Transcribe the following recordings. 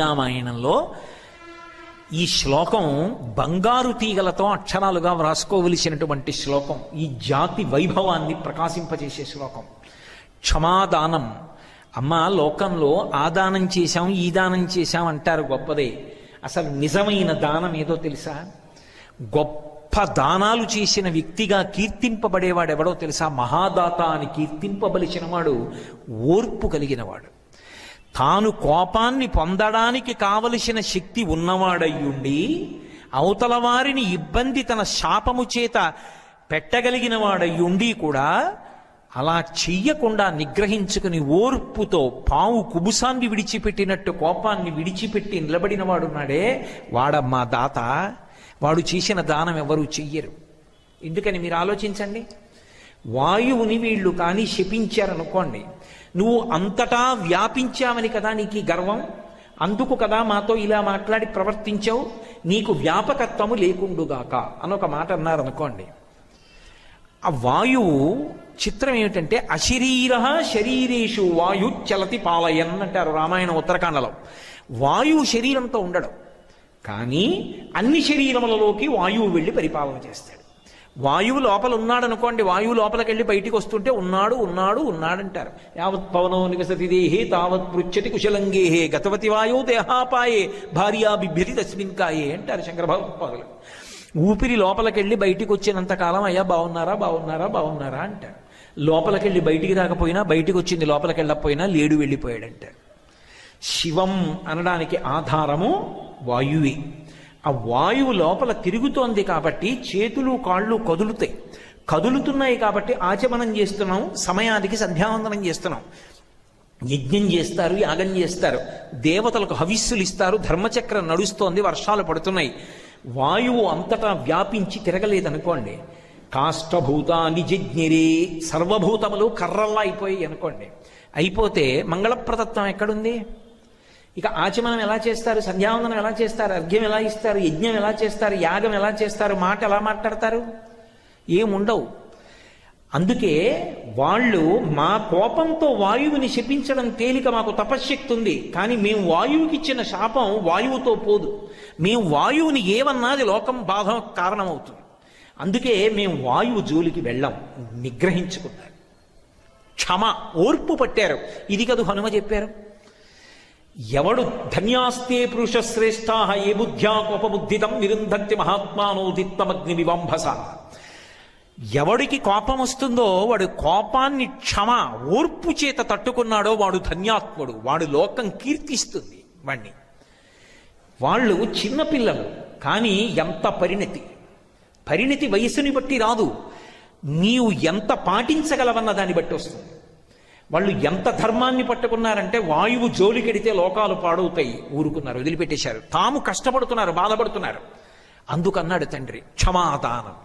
రామాయణంలో ఈ శ్లోకం బంగారు తీగలతో అక్షరాలుగా వ్రాసుకోవలసినటువంటి శ్లోకం. ఈ జాతి వైభవాన్ని ప్రకాశింపజేసే శ్లోకం. క్షమాదానం. అమ్మ, లోకంలో ఆ దానం చేశాం ఈ దానం చేశాం అంటారు, గొప్పదే. అసలు నిజమైన దానం ఏదో తెలుసా? గొప్ప దానాలు చేసిన వ్యక్తిగా కీర్తింపబడేవాడు ఎవడో తెలుసా? మహాదాత అని కీర్తింపబలిచిన వాడు ఓర్పు కలిగినవాడు. తాను కోపాన్ని పొందడానికి కావలసిన శక్తి ఉన్నవాడయ్యుండి అవతల వారిని ఇబ్బంది తన శాపము చేత పెట్టగలిగిన వాడయ్యుండి కూడా అలా చెయ్యకుండా నిగ్రహించుకుని ఓర్పుతో పావు కుబుసాన్ని విడిచిపెట్టినట్టు కోపాన్ని విడిచిపెట్టి నిలబడిన వాడున్నాడే, వాడమ్మా దాత. వాడు చేసిన దానం ఎవరూ చెయ్యరు. ఎందుకని మీరు ఆలోచించండి. వాయువుని వీళ్ళు కానీ శపించారనుకోండి, నువ్వు అంతటా వ్యాపించావని కదా నీకు గర్వం, అందుకు కదా మాతో ఇలా మాట్లాడి ప్రవర్తించావు, నీకు వ్యాపకత్వము లేకుండుగాక అని ఒక మాట అన్నారనుకోండి. ఆ వాయువు చిత్రం ఏమిటంటే, అశరీర శరీరేషు వాయు చలతి పాలయన్ అంటారు రామాయణ ఉత్తరకాండలో. వాయువు శరీరంతో ఉండడం, కానీ అన్ని శరీరములలోకి వాయువు వెళ్ళి పరిపాలన చేస్తాడు. వాయువు లోపల ఉన్నాడనుకోండి, వాయువు లోపలికి వెళ్ళి బయటికి వస్తుంటే ఉన్నాడు ఉన్నాడు ఉన్నాడంటారు. యావత్ పవనో నివసతి దేహే తావత్ పృచ్చతి కుశలంగేహే గతవతి వాయు దేహాపాయే భార్యా బిభ్యతి తస్మిన్ కాయే అంటారు శంకర భగవత్పాదులు. ఊపిరి లోపలికి వెళ్ళి బయటికి వచ్చినంతకాలం అయ్యా బాగున్నారా బాగున్నారా బాగున్నారా అంటారు. లోపలికి వెళ్ళి బయటికి రాకపోయినా, బయటికి వచ్చింది లోపలికి వెళ్ళకపోయినా లేడు వెళ్ళిపోయాడంటారు. శివం అనడానికి ఆధారము వాయువే. ఆ వాయువు లోపల తిరుగుతోంది కాబట్టి చేతులు కాళ్ళు కదులుతాయి. కదులుతున్నాయి కాబట్టి ఆచమనం చేస్తున్నాం, సమయానికి సంధ్యావందనం చేస్తున్నాం. యజ్ఞం చేస్తారు, యాగం చేస్తారు, దేవతలకు హవిస్సులు ఇస్తారు, ధర్మచక్రం నడుస్తోంది, వర్షాలు పడుతున్నాయి. వాయువు అంతటా వ్యాపించి తిరగలేదనుకోండి, కాష్టభూతాని జజ్ఞిరే, సర్వభూతములు కర్రల్లా అయిపోయాయి అనుకోండి. అయిపోతే మంగళప్రదత్వం ఎక్కడుంది? ఇక ఆచమనం ఎలా చేస్తారు, సంధ్యావందనం ఎలా చేస్తారు, అర్ఘ్యం ఎలా ఇస్తారు, యజ్ఞం ఎలా చేస్తారు, యాగం ఎలా చేస్తారు, మాట ఎలా మాట్లాడతారు? ఏముండవు. అందుకే వాళ్ళు మా కోపంతో వాయువుని శపించడం తేలిక, మాకు తపశ్శక్తి ఉంది, కానీ మేము వాయువుకి ఇచ్చిన శాపం వాయువుతో పోదు. మేము వాయువుని ఏమన్నది లోకం బాధ కారణమవుతుంది. అందుకే మేము వాయువు జోలికి వెళ్ళాం, నిగ్రహించుకున్నారు. క్షమ, ఓర్పు పట్టారు. ఇది కదు హనుమ చెప్పారు. ఎవడు ధన్యాస్తే పురుష శ్రేష్టా ఏ బుద్ధ్యా కోపబుద్ధితం నిరుంధంతి మహాత్మానోదిత్తమగ్ని వివంభస. ఎవడికి కోపం వస్తుందో వాడు కోపాన్ని క్షమ, ఓర్పు చేత తట్టుకున్నాడో వాడు ధన్యాత్ముడు, వాడు లోకం కీర్తిస్తుంది వాణ్ణి. వాళ్ళు చిన్నపిల్లలు, కానీ ఎంత పరిణతి వయసుని బట్టి రాదు, నీవు ఎంత పాటించగలవన్న దాన్ని బట్టి వస్తుంది. వాళ్ళు ఎంత ధర్మాన్ని పట్టుకున్నారంటే, వాయువు జోలికెడితే లోకాలు పాడవుతాయి, ఊరుకున్నారు, వదిలిపెట్టేశారు. తాము కష్టపడుతున్నారు, బాధపడుతున్నారు. అందుకన్నాడు తండ్రి క్షమాదానం.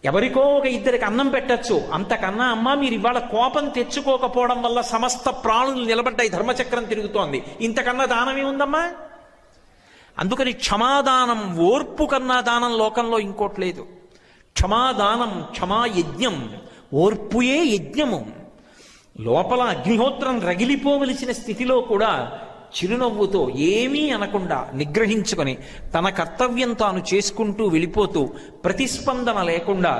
ఎవరికో ఒక ఇద్దరికి అన్నం పెట్టచ్చు, అంతకన్నా అమ్మ మీరు ఇవాళ కోపం తెచ్చుకోకపోవడం వల్ల సమస్త ప్రాణులు నిలబడ్డాయి, ధర్మచక్రం తిరుగుతోంది, ఇంతకన్నా దానం ఏముందమ్మా? అందుకని క్షమాదానం, ఓర్పు కన్నా దానం లోకంలో ఇంకోటి లేదు. క్షమాదానం, క్షమాయజ్ఞం, ఓర్పుయే యజ్ఞము. లోపల అగ్నిహోత్రం రగిలిపోవలసిన స్థితిలో కూడా చిరునవ్వుతో ఏమీ అనకుండా నిగ్రహించుకొని తన కర్తవ్యం తాను చేసుకుంటూ వెళ్ళిపోతూ ప్రతిస్పందన లేకుండా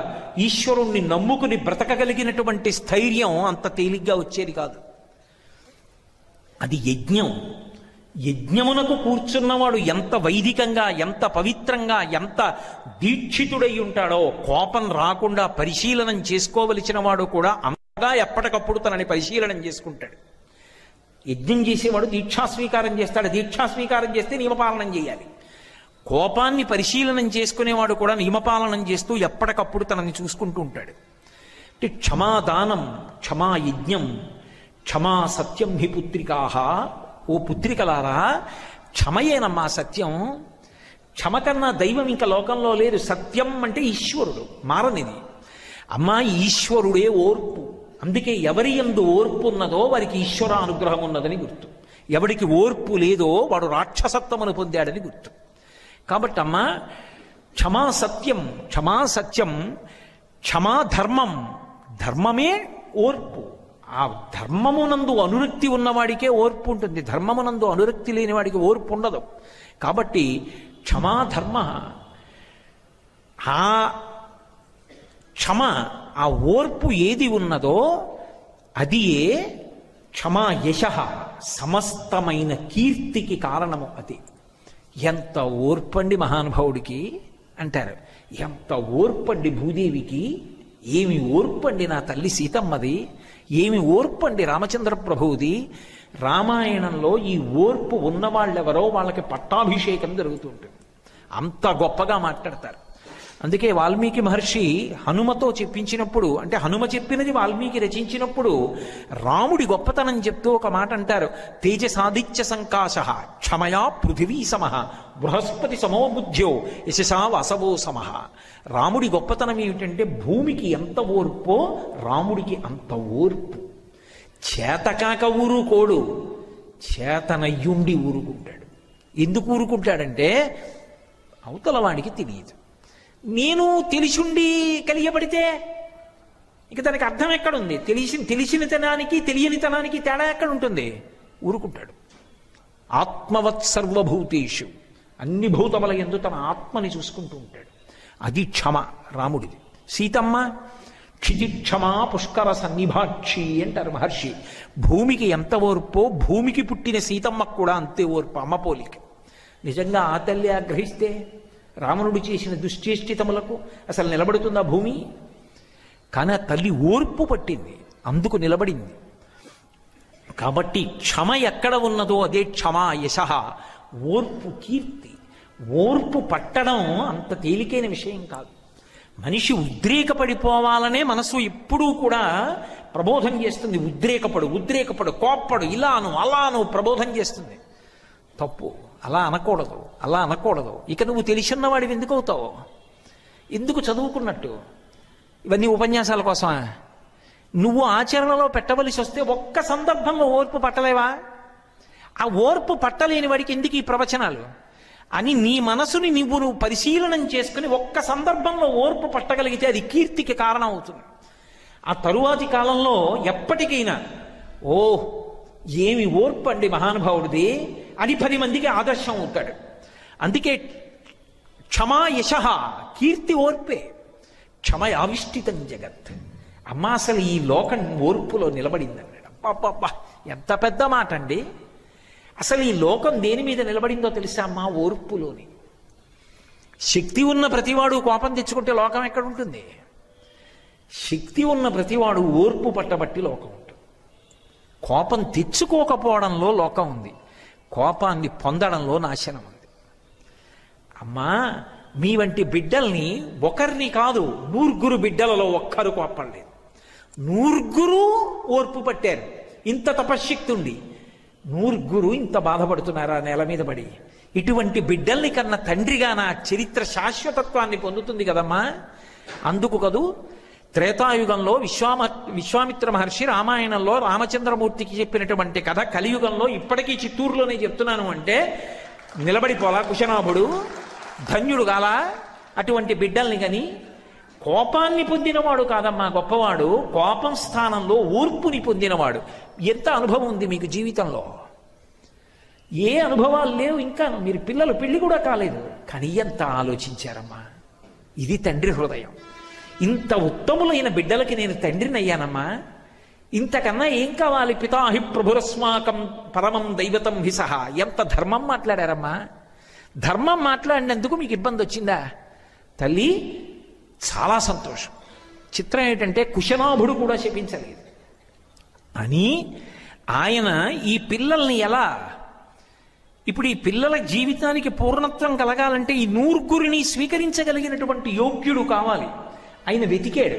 ఈశ్వరుణ్ణి నమ్ముకుని బ్రతకగలిగినటువంటి స్థైర్యం అంత తేలిగ్గా వచ్చేది కాదు. అది యజ్ఞం. యజ్ఞమునకు కూర్చున్నవాడు ఎంత వైదికంగా, ఎంత పవిత్రంగా, ఎంత దీక్షితుడై ఉంటాడో, కోపం రాకుండా పరిశీలనం చేసుకోవలసిన వాడు కూడా అంతగా ఎప్పటికప్పుడు తనని పరిశీలనం చేసుకుంటాడు. యజ్ఞం చేసేవాడు దీక్షాస్వీకారం చేస్తాడు, దీక్షాస్వీకారం చేస్తే నియమపాలనం చేయాలి. కోపాన్ని పరిశీలనం చేసుకునేవాడు కూడా నియమపాలనం చేస్తూ ఎప్పటికప్పుడు తనని చూసుకుంటూ ఉంటాడు. అంటే క్షమాదానం, క్షమాయజ్ఞం, క్షమా సత్యం హి పుత్రికాహ. ఓ పుత్రికలారా, క్షమయేనమ్మా సత్యం. క్షమ కన్నా దైవం ఇంకా లోకంలో లేరు. సత్యం అంటే ఈశ్వరుడు, మారనిది. అమ్మా, ఈశ్వరుడే ఓర్పు. అందుకే ఎవరి యందు ఓర్పు ఉన్నదో వారికి ఈశ్వర అనుగ్రహం ఉన్నదని గుర్తు. ఎవడికి ఓర్పు లేదో వాడు రాక్షసత్వమును పొందాడని గుర్తు. కాబట్టి అమ్మా, క్షమా సత్యం, క్షమా సత్యం, క్షమా ధర్మం, ధర్మమే ఓర్పు. ఆ ధర్మమునందు అనురక్తి ఉన్నవాడికే ఓర్పు ఉంటుంది, ధర్మమునందు అనురక్తి లేని వాడికి ఓర్పు ఉండదు. కాబట్టి క్షమాధర్మ, ఆ క్షమ, ఆ ఓర్పు ఏది ఉన్నదో అది క్షమా యశ, సమస్తమైన కీర్తికి కారణము అది. ఎంత ఓర్పండి మహానుభావుడికి అంటారు, ఎంత ఓర్పండి భూదేవికి, ఏమి ఓర్పండి నా తల్లి సీతమ్మది, ఏమి ఓర్పండి రామచంద్ర ప్రభువుది. రామాయణంలో ఈ ఓర్పు ఉన్నవాళ్ళెవరో వాళ్ళకి పట్టాభిషేకం జరుగుతుంటుంది, అంత గొప్పగా మాట్లాడతారు. అందుకే వాల్మీకి మహర్షి హనుమతో చెప్పించినప్పుడు, అంటే హనుమ చెప్పినది వాల్మీకి రచించినప్పుడు రాముడి గొప్పతనం చెప్తూ ఒక మాట అంటారు, తేజసాదిత్య సంకాశ క్షమయా పృథివీ సమః బృహస్పతి సమో బుద్ధ్యో యశసా వసవో సమః. రాముడి గొప్పతనం ఏమిటంటే భూమికి ఎంత ఓర్పో రాముడికి అంత ఓర్పు. చేతకాక ఊరుకోడు, చేతనయ్యుండి ఊరుకుంటాడు. ఎందుకు ఊరుకుంటాడంటే అవతల వాడికి తెలియదు. నేను తెలిసుండి కలియబడితే ఇక దానికి అర్థం ఎక్కడుంది? తెలిసినతనానికి తెలియనితనానికి తేడా ఎక్కడుంటుంది? ఊరుకుంటాడు. ఆత్మవత్ సర్వభూతేషు, అన్ని భూతముల యందు తన ఆత్మని చూసుకుంటూ ఉంటాడు. అది క్షమ రాముడిది. సీతమ్మ క్షితిక్షమా పుష్కర సన్నిభాక్షి అంటారు మహర్షి. భూమికి ఎంత ఓర్పో భూమికి పుట్టిన సీతమ్మకు కూడా అంతే ఓర్పు, అమ్మ పోలిక. నిజంగా ఆ తల్లి ఆగ్రహిస్తే రావణుడు చేసిన దుశ్చేష్టితములకు అసలు నిలబడుతుందా భూమి? కానీ ఆ తల్లి ఓర్పు పట్టింది, అందుకు నిలబడింది. కాబట్టి క్షమ ఎక్కడ ఉన్నదో అదే క్షమా యశ, ఓర్పు కీర్తి. ఓర్పు పట్టడం అంత తేలికైన విషయం కాదు. మనిషి ఉద్రేకపడిపోవాలనే మనసు ఎప్పుడూ కూడా ప్రబోధం చేస్తుంది. ఉద్రేకపడు, కోప్పడు, ఇలాను అలాను ప్రబోధం చేస్తుంది. తప్పు, అలా అనకూడదు. ఇక నువ్వు తెలిసిన్నవాడివి ఎందుకు అవుతావు? ఎందుకు చదువుకున్నట్టు? ఇవన్నీ ఉపన్యాసాల కోసమా? నువ్వు ఆచరణలో పెట్టవలసి వస్తే ఒక్క సందర్భంలో ఓర్పు పట్టలేవా? ఆ ఓర్పు పట్టలేని వాడికి ఎందుకు ఈ ప్రవచనాలు అని నీ మనసుని నువ్వు పరిశీలనం చేసుకుని ఒక్క సందర్భంలో ఓర్పు పట్టగలిగితే అది కీర్తికి కారణం అవుతుంది. ఆ తరువాతి కాలంలో ఎప్పటికైనా ఏమి ఓర్పు అండి మహానుభావుడిది అని 10 మందికి ఆదర్శం అవుతాడు. అందుకే క్షమా యశ, కీర్తి ఓర్పే. క్షమ ఆవిష్టితం జగత్. అమ్మ అసలు ఈ లోకం ఓర్పులో నిలబడిందన్నాడు. అబ్బా, ఎంత పెద్ద మాట అండి. అసలు ఈ లోకం దేని మీద నిలబడిందో తెలుసా అమ్మా? ఓర్పులోని. శక్తి ఉన్న ప్రతివాడు కోపం తెచ్చుకుంటే లోకం ఎక్కడ ఉంటుంది? శక్తి ఉన్న ప్రతివాడు ఓర్పు పట్టబట్టి లోకం ఉంటుంది. కోపం తెచ్చుకోకపోవడంలో లోకం ఉంది, కోపాన్ని పొందడంలో నాశనం ఉంది. అమ్మా, మీ వంటి బిడ్డల్ని ఒకరిని కాదు 100 బిడ్డలలో ఒక్కరు కోపడలేదు. 100 ఓర్పు పట్టారు. ఇంత తపశ్శక్తి ఉండి 100 ఇంత బాధపడుతున్నారా నేల మీద పడి? ఇటువంటి బిడ్డల్ని కన్న తండ్రిగా నా చరిత్ర శాశ్వతత్వాన్ని పొందుతుంది కదమ్మా. అందుకు కదూ త్రేతాయుగంలో విశ్వామిత్ర మహర్షి రామాయణంలో రామచంద్రమూర్తికి చెప్పినటువంటి కథ కలియుగంలో ఇప్పటికీ చిత్తూరులోనే చెప్తున్నాను అంటే నిలబడిపోలా కుశనాభుడు, ధన్యుడు కాలా? అటువంటి బిడ్డల్ని కానీ కోపాన్ని పొందినవాడు కాదమ్మా గొప్పవాడు, కోపం స్థానంలో ఓర్పుని పొందినవాడు. ఎంత అనుభవం ఉంది మీకు జీవితంలో? ఏ అనుభవాలు లేవు ఇంకా. మీరు పిల్లలు పెళ్లి కూడా కాలేదు, కానీ ఎంత ఆలోచించారమ్మా. ఇది తండ్రి హృదయం. ఇంత ఉత్తములైన బిడ్డలకి నేను తండ్రిని అయ్యానమ్మా, ఇంతకన్నా ఏం కావాలి? పితాహి ప్రభురస్మాకం పరమం దైవతం హిసహ. ఎంత ధర్మం మాట్లాడారమ్మా. ధర్మం మాట్లాడినందుకు మీకు ఇబ్బంది వచ్చిందా? తల్లి చాలా సంతోషం. చిత్రం ఏంటంటే కుశనాభుడు కూడా శపించలేదు అని ఆయన ఈ పిల్లల్ని ఎలా, ఇప్పుడు ఈ పిల్లల జీవితానికి పూర్ణత్వం కలగాలంటే ఈ 100 స్వీకరించగలిగినటువంటి యోగ్యుడు కావాలి. ఆయన వెతికాడు.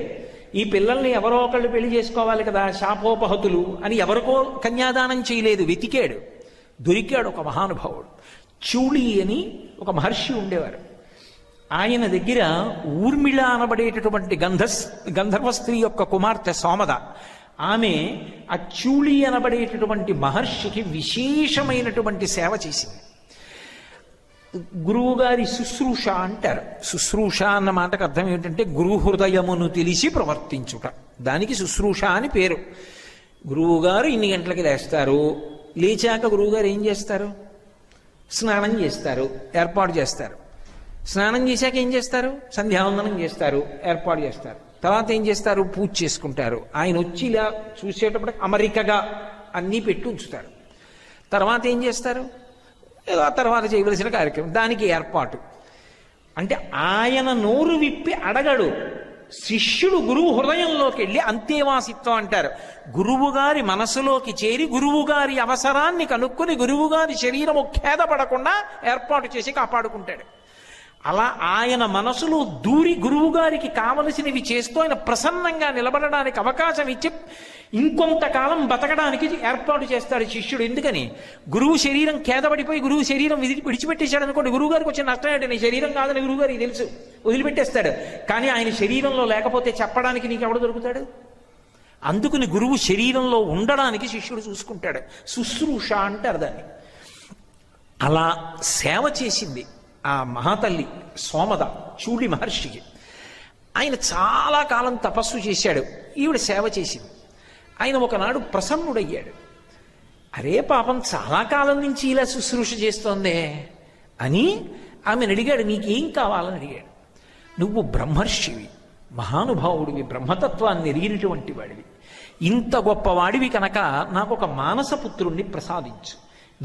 ఈ పిల్లల్ని ఎవరో ఒకళ్ళు పెళ్లి చేసుకోవాలి కదా, శాపోపహతులు అని ఎవరికో కన్యాదానం చేయలేదు, వెతికాడు. దొరికాడు ఒక మహానుభావుడు. చూళి అని ఒక మహర్షి ఉండేవారు. ఆయన దగ్గర ఊర్మిళ అనబడేటటువంటి గంధర్వ స్త్రీ యొక్క కుమార్తె సోమద, ఆమె ఆ చూళి అనబడేటటువంటి మహర్షికి విశేషమైనటువంటి సేవ చేసింది. గురువుగారి శుశ్రూష అంటారు. శుశ్రూష అన్న మాటకు అర్థం ఏమిటంటే గురు హృదయమును తెలిసి ప్రవర్తించుట, దానికి శుశ్రూష అని పేరు. గురువుగారు ఇన్ని గంటలకి లేస్తారు, లేచాక గురువుగారు ఏం చేస్తారు? స్నానం చేస్తారు, ఏర్పాటు చేస్తారు. స్నానం చేశాక ఏం చేస్తారు? సంధ్యావందనం చేస్తారు, ఏర్పాటు చేస్తారు. తర్వాత ఏం చేస్తారు? పూజ చేసుకుంటారు. ఆయన వచ్చి ఇలా చూసేటప్పటికి అమరికగా అన్నీ పెట్టి ఉంచుతారు. తర్వాత ఏం చేస్తారు? ఏదో తర్వాత చేయవలసిన కార్యక్రమం, దానికి ఏర్పాటు. అంటే ఆయన నోరు విప్పి అడగడు. శిష్యుడు గురువు హృదయంలోకి వెళ్ళి అంతేవాసిత్వం అంటారు. గురువుగారి మనసులోకి చేరి గురువుగారి అవసరాన్ని కనుక్కొని గురువుగారి శరీరము ఖేదపడకుండా ఏర్పాటు చేసి కాపాడుకుంటాడు. అలా ఆయన మనసులో దూరి గురువుగారికి కావలసినవి చేస్తూ ఆయన ప్రసన్నంగా నిలబడడానికి అవకాశం ఇచ్చి ఇంకొంతకాలం బతకడానికి ఏర్పాటు చేస్తాడు శిష్యుడు. ఎందుకని? గురువు శరీరం ఖేదపడిపోయి గురువు శరీరం విడిచిపెట్టేశాడు అనుకోండి, గురువు గారికి వచ్చిన నష్టం ఏంటి? నీ శరీరం కాదని గురువు గారికి తెలుసు, వదిలిపెట్టేస్తాడు. కానీ ఆయన శరీరంలో లేకపోతే చెప్పడానికి నీకు ఎవడు దొరుకుతాడు? అందుకని గురువు శరీరంలో ఉండడానికి శిష్యుడు చూసుకుంటాడు. శుశ్రూష అంటారు దాన్ని. అలా సేవ చేసింది ఆ మహాతల్లి సోమద చూడి మహర్షికి. ఆయన చాలా కాలం తపస్సు చేశాడు, ఈవిడ సేవ చేసింది. ఆయన ఒకనాడు ప్రసన్నుడయ్యాడు. అరే పాపం చాలా కాలం నుంచి ఇలా శుశ్రూష చేస్తోందే అని ఆమెను అడిగాడు, నీకేం కావాలని అడిగాడు. నువ్వు బ్రహ్మర్షివి, మహానుభావుడివి, బ్రహ్మతత్వాన్ని ఎరిగినటువంటి వాడివి, ఇంత గొప్పవాడివి కనుక నాకు ఒక మానసపుత్రుణ్ణి ప్రసాదించు,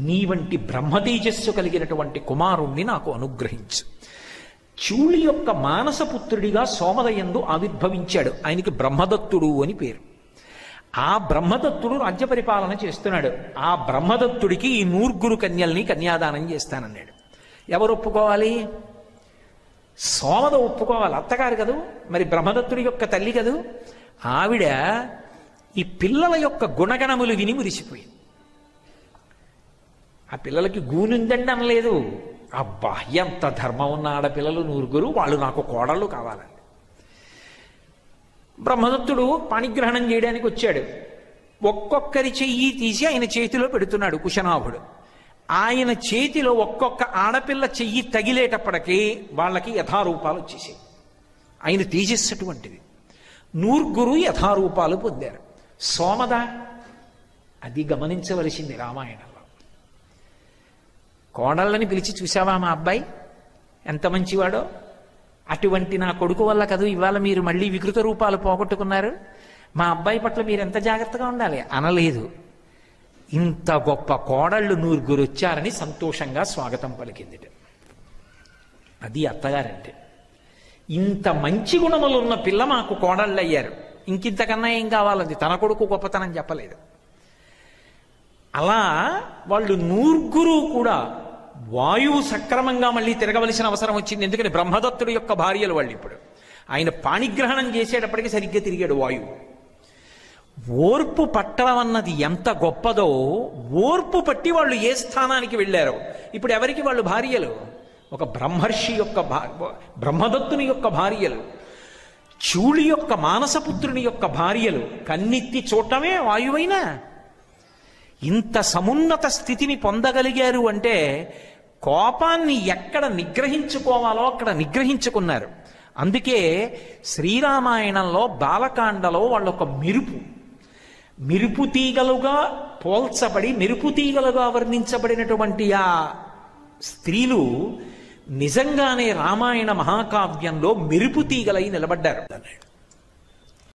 నీ వంటి బ్రహ్మతేజస్సు కలిగినటువంటి కుమారుణ్ణి నాకు అనుగ్రహించు. చూళి యొక్క మానసపుత్రుడిగా సోమదయందు ఆవిర్భవించాడు. ఆయనకి బ్రహ్మదత్తుడు అని పేరు. ఆ బ్రహ్మదత్తుడు రాజ్య పరిపాలన చేస్తున్నాడు. ఆ బ్రహ్మదత్తుడికి ఈ 100 కన్యల్ని కన్యాదానం చేస్తానన్నాడు. ఎవరు ఒప్పుకోవాలి? సోమద ఒప్పుకోవాలి, అత్తగారు కదూ, మరి బ్రహ్మదత్తుడి యొక్క తల్లి కదూ. ఆవిడ ఈ పిల్లల యొక్క గుణగణములు విని మురిసిపోయింది. ఆ పిల్లలకి గూనుందండి అనలేదు. అబ్బా, ఎంత ధర్మం ఉన్న ఆడపిల్లలు 100, వాళ్ళు నాకు కోడళ్ళు కావాలండి. బ్రహ్మదత్తుడు పాణిగ్రహణం చేయడానికి వచ్చాడు. ఒక్కొక్కరి చెయ్యి తీసి ఆయన చేతిలో పెడుతున్నాడు కుశనాభుడు. ఆయన చేతిలో ఒక్కొక్క ఆడపిల్ల చెయ్యి తగిలేటప్పటికీ వాళ్ళకి యథారూపాలు వచ్చేసాయి. ఆయన తేజస్సటువంటిది. 100 యథారూపాలు పొందారు. సోమద అది గమనించవలసింది రామాయణంలో. కోడళ్ళని పిలిచి, చూసావా మా అబ్బాయి ఎంత మంచివాడో, అటువంటి నా కొడుకు వల్ల కదూ ఇవాళ మీరు మళ్ళీ వికృత రూపాలు పోగొట్టుకున్నారు, మా అబ్బాయి పట్ల మీరు ఎంత జాగ్రత్తగా ఉండాలి అనలేదు. ఇంత గొప్ప కోడళ్ళు 100 వచ్చారని సంతోషంగా స్వాగతం పలికింది. అది అత్తగారంటే. ఇంత మంచి గుణములున్న పిల్ల మాకు కోడళ్ళు అయ్యారు, ఇంకింతకన్నా ఏం కావాలంది. తన కొడుకు గొప్పతనం చెప్పలేదు. అలా వాళ్ళు 100 కూడా వాయువు సక్రమంగా మళ్ళీ తిరగవలసిన అవసరం వచ్చింది. ఎందుకని? బ్రహ్మదత్తుడి యొక్క భార్యలు వాళ్ళు. ఇప్పుడు ఆయన పాణిగ్రహణం చేసేటప్పటికి సరిగ్గా తిరిగాడు వాయువు. ఓర్పు పట్టడం అన్నది ఎంత గొప్పదో, ఓర్పు పట్టి వాళ్ళు ఏ స్థానానికి వెళ్ళారో. ఇప్పుడు ఎవరికి వాళ్ళు భార్యలు? ఒక బ్రహ్మర్షి యొక్క బ్రహ్మదత్తుని యొక్క భార్యలు, చూళి యొక్క మానసపుత్రుని యొక్క భార్యలు. కన్నెత్తి చూడటమే వాయువైనా ఇంత సమున్నత స్థితిని పొందగలిగారు అంటే కోపాన్ని ఎక్కడ నిగ్రహించుకోవాలో అక్కడ నిగ్రహించుకున్నారు. అందుకే శ్రీరామాయణంలో బాలకాండలో వాళ్ళొక మెరుపు తీగలుగా పోల్చబడి మెరుపు తీగలుగా వర్ణించబడినటువంటి ఆ స్త్రీలు నిజంగానే రామాయణ మహాకావ్యంలో మెరుపు తీగలై నిలబడ్డారు.